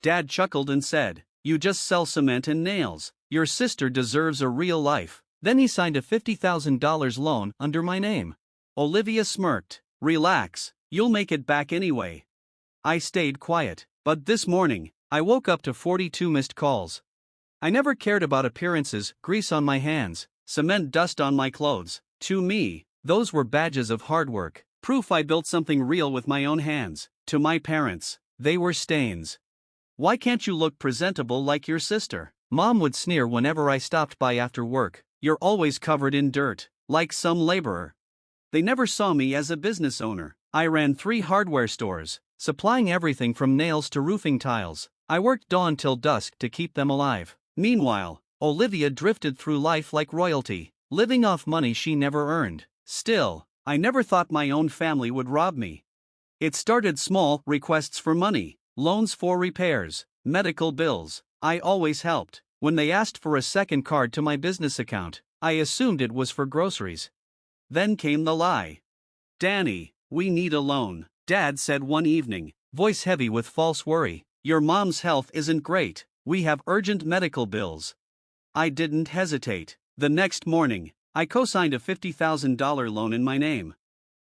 Dad chuckled and said, "You just sell cement and nails. Your sister deserves a real life." Then he signed a $50,000 loan under my name. Olivia smirked. "Relax, you'll make it back anyway." I stayed quiet, but this morning, I woke up to 42 missed calls. I never cared about appearances, grease on my hands, cement dust on my clothes. To me, those were badges of hard work, proof I built something real with my own hands. To my parents, they were stains. "Why can't you look presentable like your sister?" Mom would sneer whenever I stopped by after work. "You're always covered in dirt, like some laborer." They never saw me as a business owner. I ran 3 hardware stores, supplying everything from nails to roofing tiles. I worked dawn till dusk to keep them alive. Meanwhile, Olivia drifted through life like royalty, living off money she never earned. Still, I never thought my own family would rob me. It started small: requests for money, loans for repairs, medical bills. I always helped. When they asked for a second card to my business account, I assumed it was for groceries. Then came the lie. "Danny, we need a loan," Dad said one evening, voice heavy with false worry. "Your mom's health isn't great. We have urgent medical bills." I didn't hesitate. The next morning, I co-signed a $50,000 loan in my name.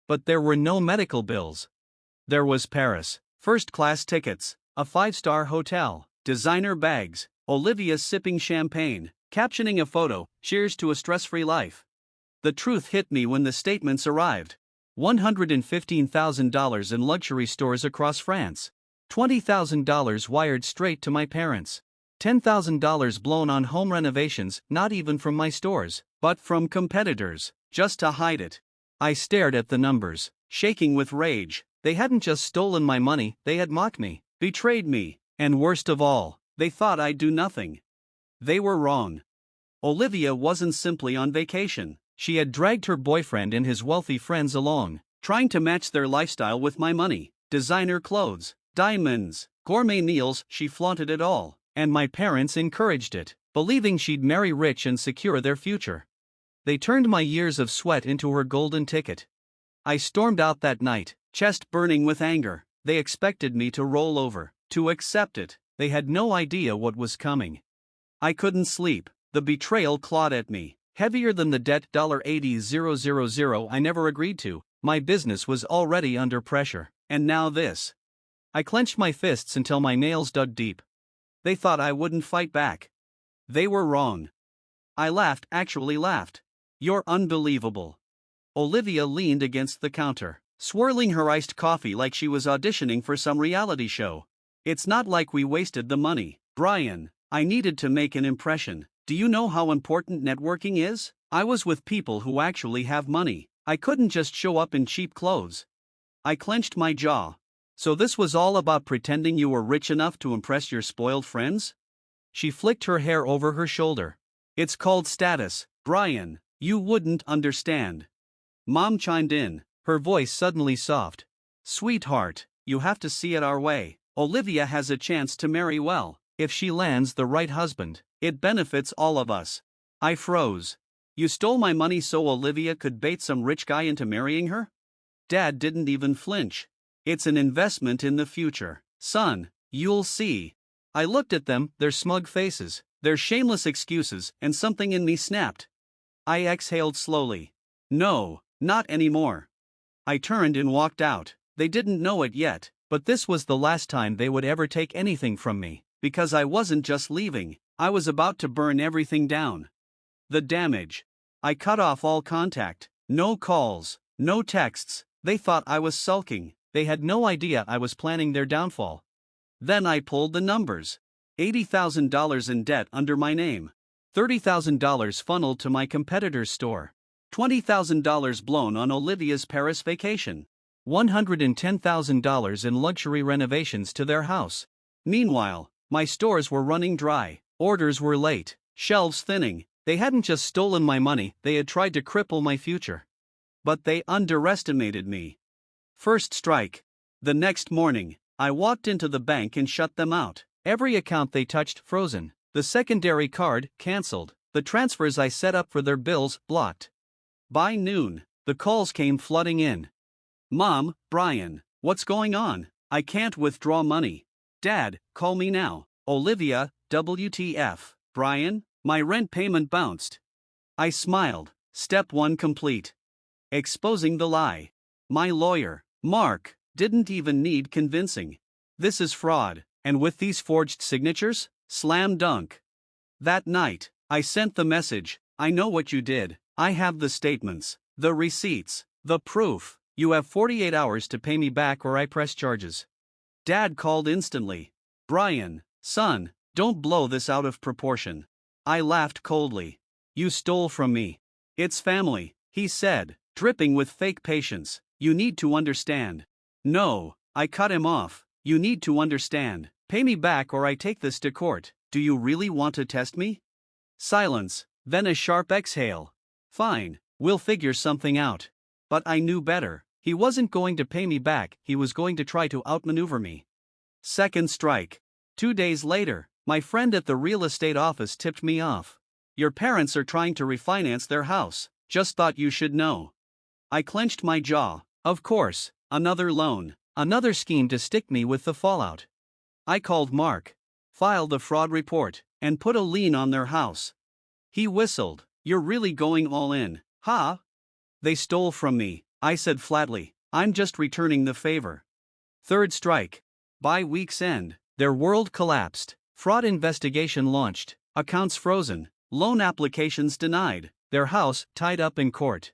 But there were no medical bills. There was Paris, first-class tickets, a 5-star hotel, designer bags, Olivia sipping champagne, captioning a photo, "Cheers to a stress-free life." The truth hit me when the statements arrived. $115,000 in luxury stores across France. $20,000 wired straight to my parents. $10,000 blown on home renovations, not even from my stores, but from competitors, just to hide it. I stared at the numbers, shaking with rage. They hadn't just stolen my money, they had mocked me, betrayed me, and worst of all, they thought I'd do nothing. They were wrong. Olivia wasn't simply on vacation. She had dragged her boyfriend and his wealthy friends along, trying to match their lifestyle with my money. Designer clothes, diamonds, gourmet meals, she flaunted it all. And my parents encouraged it, believing she'd marry rich and secure their future. They turned my years of sweat into her golden ticket. I stormed out that night, chest burning with anger. They expected me to roll over, to accept it. They had no idea what was coming. I couldn't sleep. The betrayal clawed at me, heavier than the debt $80,000 I never agreed to. My business was already under pressure, and now this. I clenched my fists until my nails dug deep. They thought I wouldn't fight back. They were wrong. I laughed, actually laughed. "You're unbelievable." Olivia leaned against the counter, swirling her iced coffee like she was auditioning for some reality show. "It's not like we wasted the money, Brian. I needed to make an impression. Do you know how important networking is? I was with people who actually have money. I couldn't just show up in cheap clothes." I clenched my jaw. "So this was all about pretending you were rich enough to impress your spoiled friends?" She flicked her hair over her shoulder. "It's called status, Brian. You wouldn't understand." Mom chimed in, her voice suddenly soft. "Sweetheart, you have to see it our way. Olivia has a chance to marry well. If she lands the right husband, it benefits all of us." I froze. "You stole my money so Olivia could bait some rich guy into marrying her?" Dad didn't even flinch. "It's an investment in the future, son. You'll see." I looked at them, their smug faces, their shameless excuses, and something in me snapped. I exhaled slowly. No, not anymore. I turned and walked out. They didn't know it yet, but this was the last time they would ever take anything from me, because I wasn't just leaving, I was about to burn everything down. The damage. I cut off all contact. No calls, no texts. They thought I was sulking. They had no idea I was planning their downfall. Then I pulled the numbers. $80,000 in debt under my name. $30,000 funneled to my competitor's store. $20,000 blown on Olivia's Paris vacation. $110,000 in luxury renovations to their house. Meanwhile, my stores were running dry, orders were late, shelves thinning. They hadn't just stolen my money, they had tried to cripple my future. But they underestimated me. First strike. The next morning, I walked into the bank and shut them out. Every account they touched frozen, the secondary card canceled, the transfers I set up for their bills blocked. By noon, the calls came flooding in. "Mom, Brian, what's going on? I can't withdraw money. Dad, call me now. Olivia, WTF. Brian, my rent payment bounced. I smiled. Step 1 complete. Exposing the lie. My lawyer, Mark, didn't even need convincing. This is fraud, and with these forged signatures, slam dunk. That night, I sent the message, I know what you did, I have the statements, the receipts, the proof, you have 48 hours to pay me back or I press charges. Dad called instantly. Brian, son, don't blow this out of proportion. I laughed coldly. You stole from me. It's family, he said, dripping with fake patience. You need to understand. No, I cut him off. You need to understand. Pay me back or I take this to court. Do you really want to test me? Silence, then a sharp exhale. Fine, we'll figure something out. But I knew better. He wasn't going to pay me back, he was going to try to outmaneuver me. Second strike. 2 days later, my friend at the real estate office tipped me off. Your parents are trying to refinance their house. Just thought you should know. I clenched my jaw. Of course, another loan, another scheme to stick me with the fallout. I called Mark, filed a fraud report, and put a lien on their house. He whistled. You're really going all in, huh? They stole from me, I said flatly. I'm just returning the favor. Third strike. By week's end, their world collapsed. Fraud investigation launched, accounts frozen, loan applications denied, their house tied up in court.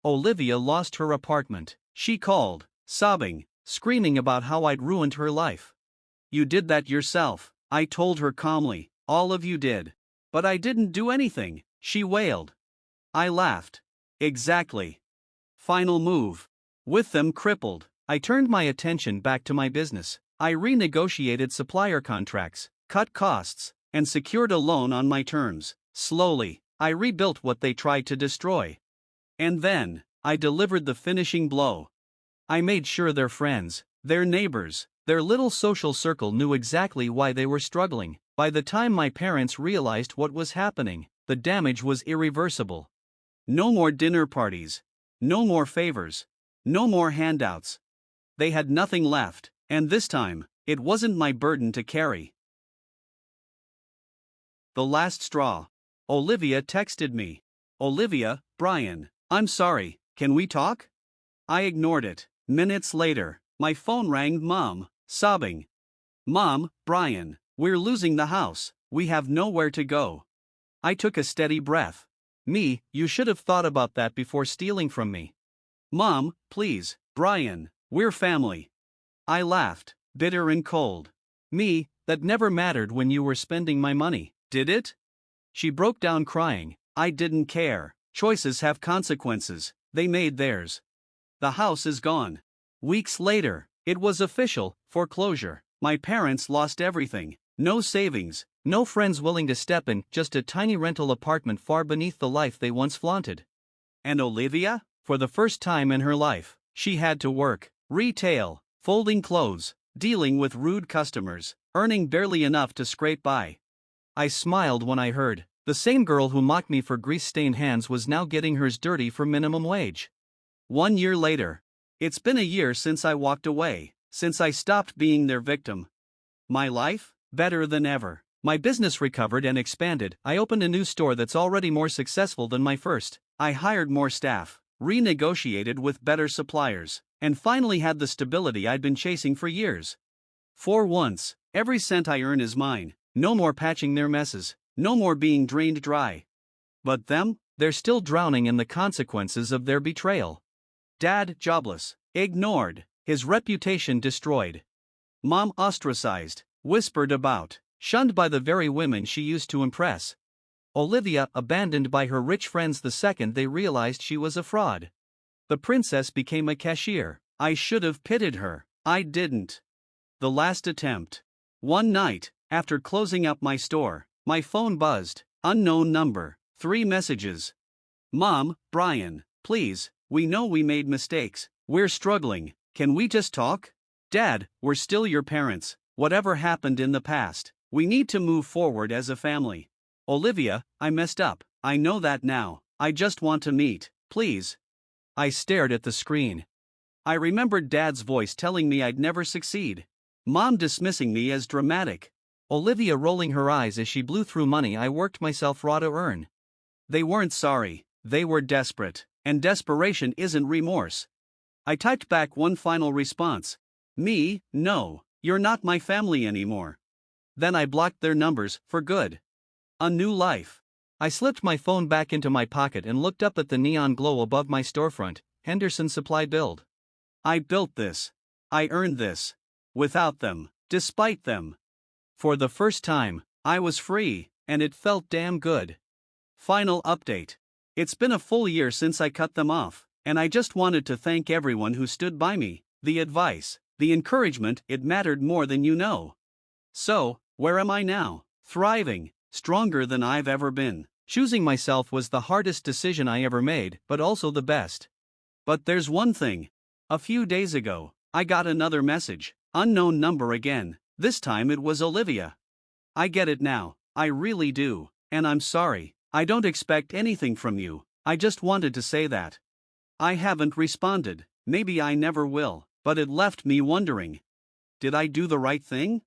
Olivia lost her apartment. She called, sobbing, screaming about how I'd ruined her life. You did that yourself, I told her calmly. All of you did. But I didn't do anything, she wailed. I laughed. Exactly. Final move. With them crippled, I turned my attention back to my business. I renegotiated supplier contracts, cut costs, and secured a loan on my terms. Slowly, I rebuilt what they tried to destroy. And then, I delivered the finishing blow. I made sure their friends, their neighbors, their little social circle knew exactly why they were struggling. By the time my parents realized what was happening, the damage was irreversible. No more dinner parties. No more favors. No more handouts. They had nothing left, and this time, it wasn't my burden to carry. The last straw. Olivia texted me. Olivia, Brian, I'm sorry, can we talk? I ignored it. Minutes later, my phone rang. Mom, sobbing. Mom, Brian, we're losing the house, we have nowhere to go. I took a steady breath. Me, you should have thought about that before stealing from me. Mom, please, Brian, we're family. I laughed, bitter and cold. Me, that never mattered when you were spending my money, did it? She broke down crying. I didn't care. Choices have consequences, they made theirs. The house is gone. Weeks later, it was official, foreclosure. My parents lost everything. No savings, no friends willing to step in, just a tiny rental apartment far beneath the life they once flaunted. And Olivia? For the first time in her life, she had to work, retail, folding clothes, dealing with rude customers, earning barely enough to scrape by. I smiled when I heard, the same girl who mocked me for grease-stained hands was now getting hers dirty for minimum wage. 1 year later. It's been a year since I walked away, since I stopped being their victim. My life? Better than ever. My business recovered and expanded. I opened a new store that's already more successful than my first. I hired more staff, renegotiated with better suppliers, and finally had the stability I'd been chasing for years. For once, every cent I earn is mine. No more patching their messes. No more being drained dry. But them? They're still drowning in the consequences of their betrayal. Dad, jobless, ignored, his reputation destroyed. Mom ostracized, whispered about, shunned by the very women she used to impress. Olivia abandoned by her rich friends the second they realized she was a fraud. The princess became a cashier. I should have pitied her. I didn't. The last attempt. One night, after closing up my store, my phone buzzed. Unknown number. 3 messages. Mom, Brian, please, we know we made mistakes. We're struggling. Can we just talk? Dad, we're still your parents. Whatever happened in the past, we need to move forward as a family. Olivia, I messed up. I know that now. I just want to meet, please. I stared at the screen. I remembered Dad's voice telling me I'd never succeed. Mom dismissing me as dramatic. Olivia rolling her eyes as she blew through money I worked myself raw to earn. They weren't sorry, they were desperate, and desperation isn't remorse. I typed back one final response. Me, no, you're not my family anymore. Then I blocked their numbers, for good. A new life. I slipped my phone back into my pocket and looked up at the neon glow above my storefront, Henderson Supply Build. I built this. I earned this. Without them, despite them. For the first time, I was free, and it felt damn good. Final update. It's been a full year since I cut them off, and I just wanted to thank everyone who stood by me, the advice, the encouragement. It mattered more than you know. So, where am I now? Thriving, stronger than I've ever been. Choosing myself was the hardest decision I ever made, but also the best. But there's one thing. A few days ago, I got another message, unknown number again. This time it was Olivia. I get it now, I really do, and I'm sorry. I don't expect anything from you, I just wanted to say that. I haven't responded, maybe I never will, but it left me wondering. Did I do the right thing?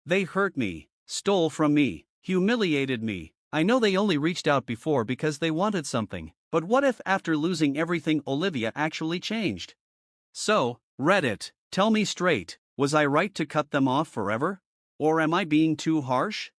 They hurt me, stole from me, humiliated me. I know they only reached out before because they wanted something, but what if after losing everything Olivia actually changed? So, Reddit, tell me straight, was I right to cut them off forever? Or am I being too harsh?